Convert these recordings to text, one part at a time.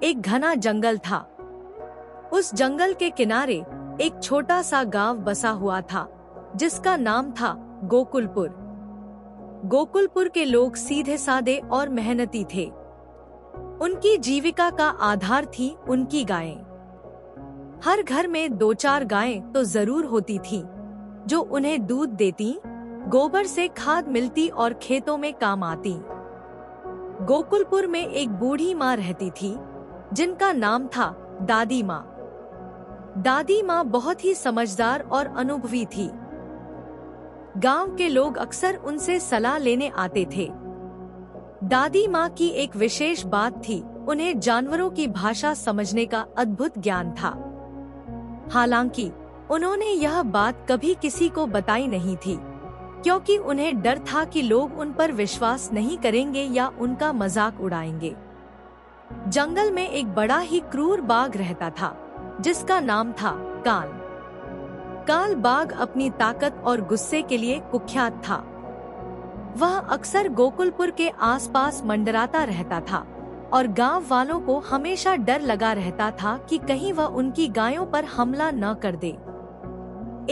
एक घना जंगल था। उस जंगल के किनारे एक छोटा सा गांव बसा हुआ था, जिसका नाम था गोकुलपुर। गोकुलपुर के लोग सीधे सादे और मेहनती थे। उनकी जीविका का आधार थी उनकी गायें। हर घर में 2-4 गायें तो जरूर होती थी, जो उन्हें दूध देती, गोबर से खाद मिलती और खेतों में काम आती। गोकुलपुर में एक बूढ़ी माँ रहती थी, जिनका नाम था दादी माँ। दादी माँ बहुत ही समझदार और अनुभवी थी। गांव के लोग अक्सर उनसे सलाह लेने आते थे। दादी माँ की एक विशेष बात थी, उन्हें जानवरों की भाषा समझने का अद्भुत ज्ञान था। हालांकि उन्होंने यह बात कभी किसी को बताई नहीं थी, क्योंकि उन्हें डर था कि लोग उन पर विश्वास नहीं करेंगे या उनका मजाक उड़ाएंगे। जंगल में एक बड़ा ही क्रूर बाघ रहता था, जिसका नाम था काल। काल बाघ अपनी ताकत और गुस्से के लिए कुख्यात था। वह अक्सर गोकुलपुर के आसपास मंडराता रहता था और गांव वालों को हमेशा डर लगा रहता था कि कहीं वह उनकी गायों पर हमला न कर दे।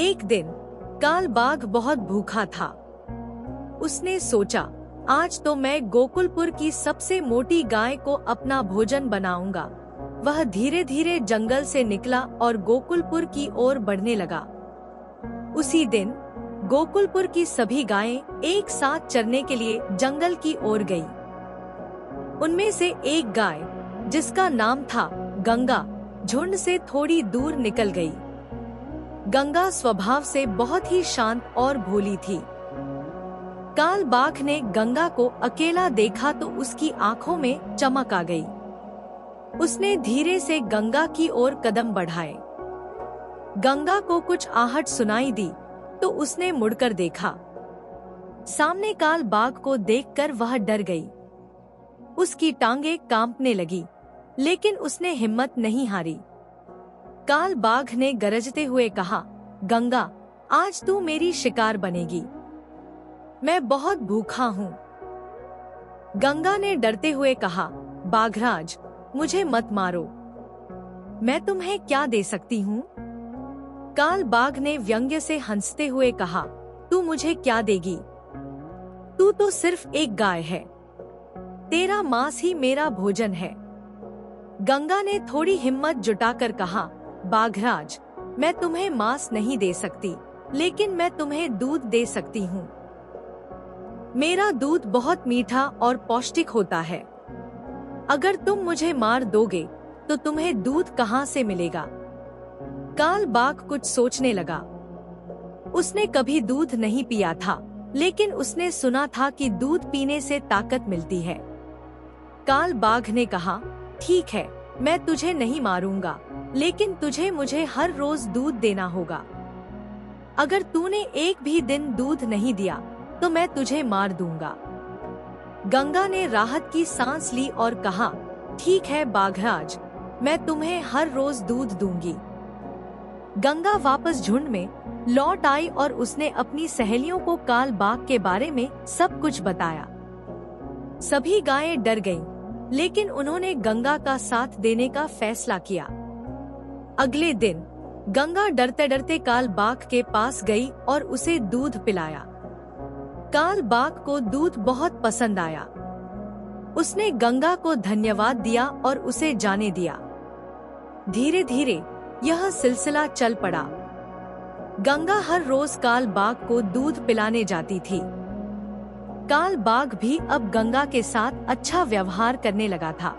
एक दिन काल बाघ बहुत भूखा था। उसने सोचा, आज तो मैं गोकुलपुर की सबसे मोटी गाय को अपना भोजन बनाऊंगा। वह धीरे धीरे जंगल से निकला और गोकुलपुर की ओर बढ़ने लगा। उसी दिन गोकुलपुर की सभी गायें एक साथ चरने के लिए जंगल की ओर गई। उनमें से एक गाय, जिसका नाम था गंगा, झुंड से थोड़ी दूर निकल गई। गंगा स्वभाव से बहुत ही शांत और भोली थी। काल बाघ ने गंगा को अकेला देखा तो उसकी आंखों में चमक आ गई। उसने धीरे से गंगा की ओर कदम बढ़ाए। गंगा को कुछ आहट सुनाई दी तो उसने मुड़कर देखा। सामने काल बाघ को देखकर वह डर गई। उसकी टांगें कांपने लगी, लेकिन उसने हिम्मत नहीं हारी। काल बाघ ने गरजते हुए कहा, गंगा, आज तू मेरी शिकार बनेगी। मैं बहुत भूखा हूँ। गंगा ने डरते हुए कहा, बाघराज, मुझे मत मारो। मैं तुम्हें क्या दे सकती हूँ? काल बाघ ने व्यंग्य से हंसते हुए कहा, तू मुझे क्या देगी? तू तो सिर्फ एक गाय है। तेरा मांस ही मेरा भोजन है। गंगा ने थोड़ी हिम्मत जुटाकर कहा, बाघराज, मैं तुम्हें मांस नहीं दे सकती, लेकिन मैं तुम्हें दूध दे सकती हूँ। मेरा दूध बहुत मीठा और पौष्टिक होता है। अगर तुम मुझे मार दोगे तो तुम्हें दूध कहाँ से मिलेगा? काल बाघ कुछ सोचने लगा। उसने कभी दूध नहीं पिया था, लेकिन उसने सुना था कि दूध पीने से ताकत मिलती है। काल बाघ ने कहा, ठीक है, मैं तुझे नहीं मारूंगा, लेकिन तुझे मुझे हर रोज दूध देना होगा। अगर तूने एक भी दिन दूध नहीं दिया तो मैं तुझे मार दूंगा। गंगा ने राहत की सांस ली और कहा, ठीक है बाघराज, मैं तुम्हें हर रोज दूध दूंगी। गंगा वापस झुंड में लौट आई और उसने अपनी सहेलियों को काल बाघ के बारे में सब कुछ बताया। सभी गायें डर गईं, लेकिन उन्होंने गंगा का साथ देने का फैसला किया। अगले दिन गंगा डरते डरते काल बाघ के पास गई और उसे दूध पिलाया। काल बाघ को दूध बहुत पसंद आया। उसने गंगा को धन्यवाद दिया और उसे जाने दिया। धीरे धीरे यह सिलसिला चल पड़ा। गंगा हर रोज काल बाघ को दूध पिलाने जाती थी। काल बाघ भी अब गंगा के साथ अच्छा व्यवहार करने लगा था।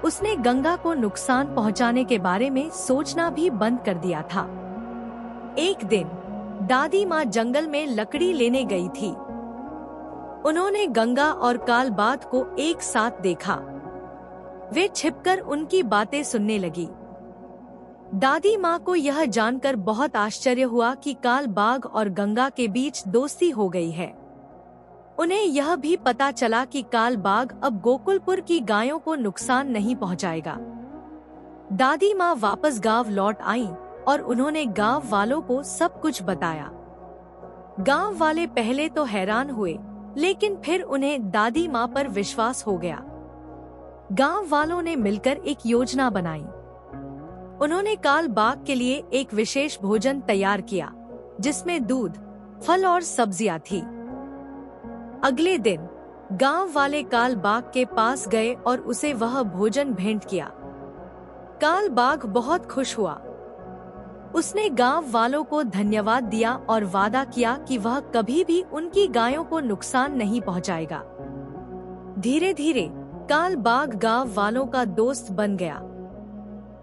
उसने गंगा को नुकसान पहुंचाने के बारे में सोचना भी बंद कर दिया था। एक दिन दादी माँ जंगल में लकड़ी लेने गई थी। उन्होंने गंगा और काल बाघ को एक साथ देखा। वे छिपकर उनकी बातें सुनने लगी। दादी माँ को यह जानकर बहुत आश्चर्य हुआ कि काल बाघ और गंगा के बीच दोस्ती हो गई है। उन्हें यह भी पता चला कि काल बाघ अब गोकुलपुर की गायों को नुकसान नहीं पहुंचाएगा। दादी माँ वापस गांव लौट आईं और उन्होंने गांव वालों को सब कुछ बताया। गांव वाले पहले तो हैरान हुए, लेकिन फिर उन्हें दादी माँ पर विश्वास हो गया। गांव वालों ने मिलकर एक योजना बनाई। उन्होंने काल बाघ के लिए एक विशेष भोजन तैयार किया, जिसमें दूध, फल और सब्जियां थी। अगले दिन गांव वाले काल बाघ के पास गए और उसे वह भोजन भेंट किया। काल बाघ बहुत खुश हुआ। उसने गांव वालों को धन्यवाद दिया और वादा किया कि वह कभी भी उनकी गायों को नुकसान नहीं पहुंचाएगा। धीरे धीरे काल बाघ गांव वालों का दोस्त बन गया।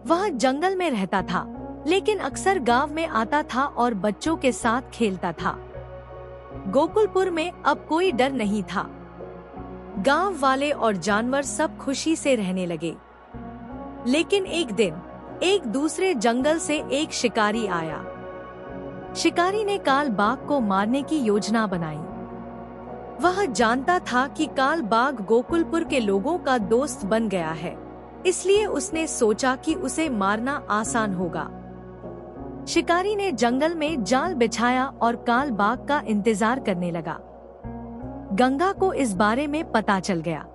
वह जंगल में रहता था, लेकिन अक्सर गांव में आता था और बच्चों के साथ खेलता था। गोकुलपुर में अब कोई डर नहीं था। गांव वाले और जानवर सब खुशी से रहने लगे। लेकिन एक दिन एक दूसरे जंगल से एक शिकारी आया। शिकारी ने काल बाघ को मारने की योजना बनाई। वह जानता था कि काल बाघ गोकुलपुर के लोगों का दोस्त बन गया है, इसलिए उसने सोचा कि उसे मारना आसान होगा। शिकारी ने जंगल में जाल बिछाया और काल बाघ का इंतजार करने लगा। गंगा को इस बारे में पता चल गया।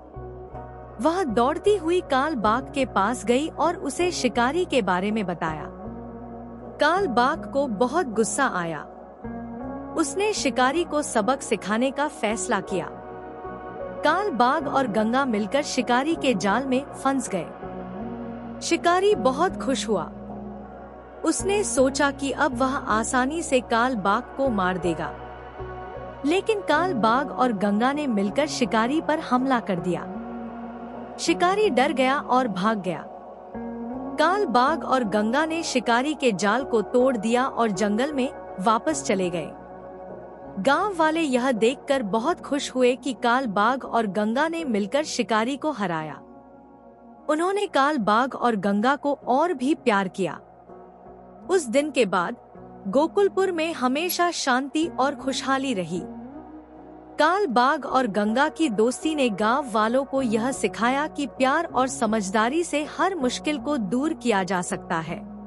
वह दौड़ती हुई काल बाघ के पास गई और उसे शिकारी के बारे में बताया। काल बाघ को बहुत गुस्सा आया। उसने शिकारी को सबक सिखाने का फैसला किया। काल बाघ और गंगा मिलकर शिकारी के जाल में फंस गए। शिकारी बहुत खुश हुआ। उसने सोचा कि अब वह आसानी से काल बाघ को मार देगा। लेकिन काल बाघ और गंगा ने मिलकर शिकारी पर हमला कर दिया। शिकारी डर गया और भाग गया। काल बाघ और गंगा ने शिकारी के जाल को तोड़ दिया और जंगल में वापस चले गए। गांव वाले यह देखकर बहुत खुश हुए कि काल बाघ और गंगा ने मिलकर शिकारी को हराया। उन्होंने काल बाघ और गंगा को और भी प्यार किया। उस दिन के बाद गोकुलपुर में हमेशा शांति और खुशहाली रही। काल बाघ और गंगा की दोस्ती ने गांव वालों को यह सिखाया कि प्यार और समझदारी से हर मुश्किल को दूर किया जा सकता है।